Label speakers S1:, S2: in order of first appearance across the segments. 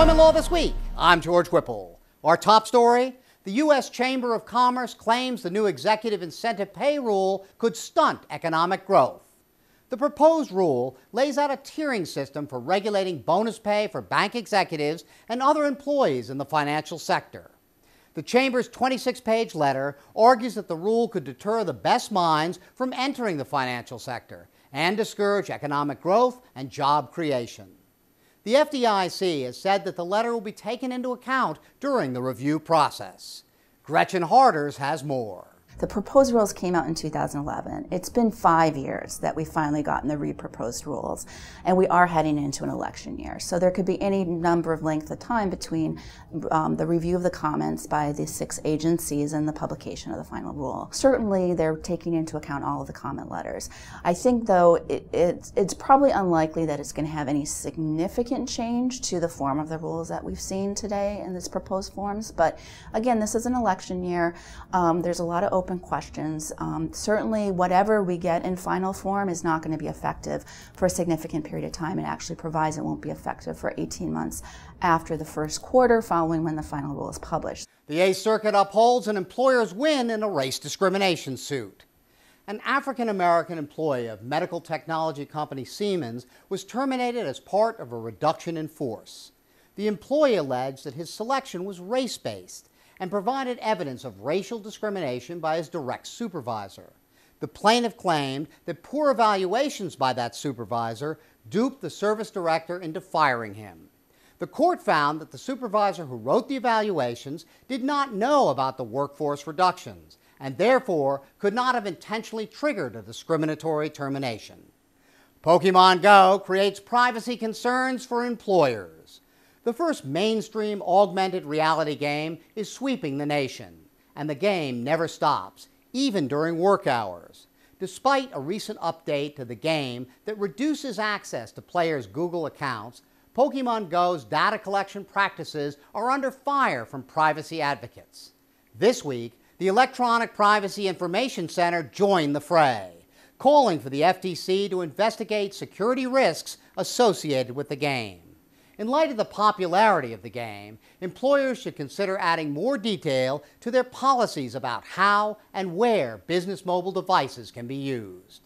S1: Employment Law This Week. I'm George Whipple. Our top story, the U.S. Chamber of Commerce claims the new executive incentive pay rule could stunt economic growth. The proposed rule lays out a tiering system for regulating bonus pay for bank executives and other employees in the financial sector. The Chamber's 26-page letter argues that the rule could deter the best minds from entering the financial sector and discourage economic growth and job creation. The FDIC has said that the letter will be taken into account during the review process. Gretchen Harders has more.
S2: The proposed rules came out in 2011. It's been 5 years that we've finally gotten the re-proposed rules, and we are heading into an election year. So there could be any number of length of time between the review of the comments by the 6 agencies and the publication of the final rule. Certainly, they're taking into account all of the comment letters. I think, though, it's probably unlikely that it's going to have any significant change to the form of the rules that we've seen today in this proposed forms. But again, this is an election year. There's a lot of open questions. Certainly, whatever we get in final form is not going to be effective for a significant period of time. It actually provides it won't be effective for 18 months after the first quarter following when the final rule is published.
S1: The 8th Circuit upholds an employer's win in a race discrimination suit. An African-American employee of medical technology company Siemens was terminated as part of a reduction in force. The employee alleged that his selection was race-based and provided evidence of racial discrimination by his direct supervisor. The plaintiff claimed that poor evaluations by that supervisor duped the service director into firing him. The court found that the supervisor who wrote the evaluations did not know about the workforce reductions and therefore could not have intentionally triggered a discriminatory termination. Pokémon Go creates privacy concerns for employers. The first mainstream augmented reality game is sweeping the nation, and the game never stops, even during work hours. Despite a recent update to the game that reduces access to players' Google accounts, Pokémon Go's data collection practices are under fire from privacy advocates. This week, the Electronic Privacy Information Center joined the fray, calling for the FTC to investigate security risks associated with the game. In light of the popularity of the game, employers should consider adding more detail to their policies about how and where business mobile devices can be used.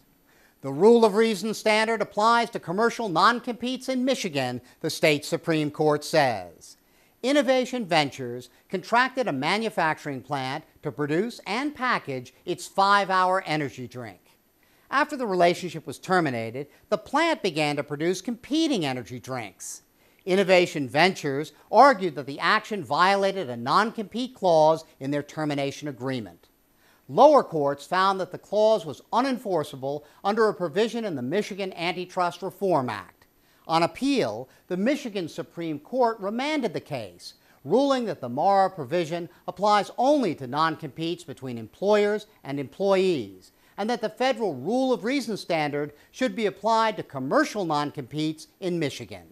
S1: The rule of reason standard applies to commercial non-competes in Michigan, the state Supreme Court says. Innovation Ventures contracted a manufacturing plant to produce and package its 5-hour energy drink. After the relationship was terminated, the plant began to produce competing energy drinks. Innovation Ventures argued that the action violated a non-compete clause in their termination agreement. Lower courts found that the clause was unenforceable under a provision in the Michigan Antitrust Reform Act. On appeal, the Michigan Supreme Court remanded the case, ruling that the MARA provision applies only to non-competes between employers and employees, and that the federal rule of reason standard should be applied to commercial non-competes in Michigan.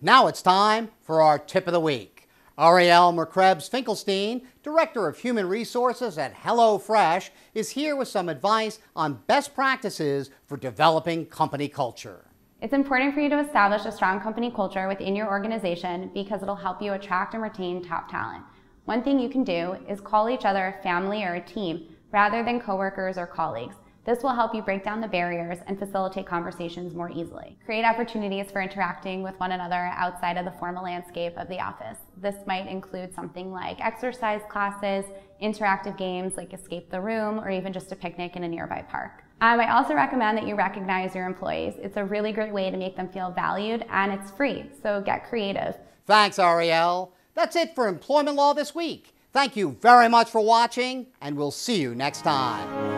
S1: Now it's time for our tip of the week. Ariel Merkrebs-Finkelstein, Director of Human Resources at HelloFresh, is here with some advice on best practices for developing company culture.
S3: It's important for you to establish a strong company culture within your organization because it'll help you attract and retain top talent. One thing you can do is call each other a family or a team rather than coworkers or colleagues. This will help you break down the barriers and facilitate conversations more easily. Create opportunities for interacting with one another outside of the formal landscape of the office. This might include something like exercise classes, interactive games like Escape the Room, or even just a picnic in a nearby park. I also recommend that you recognize your employees. It's a really great way to make them feel valued, and it's free, so get creative.
S1: Thanks, Ariel. That's it for Employment Law This Week. Thank you very much for watching, and we'll see you next time.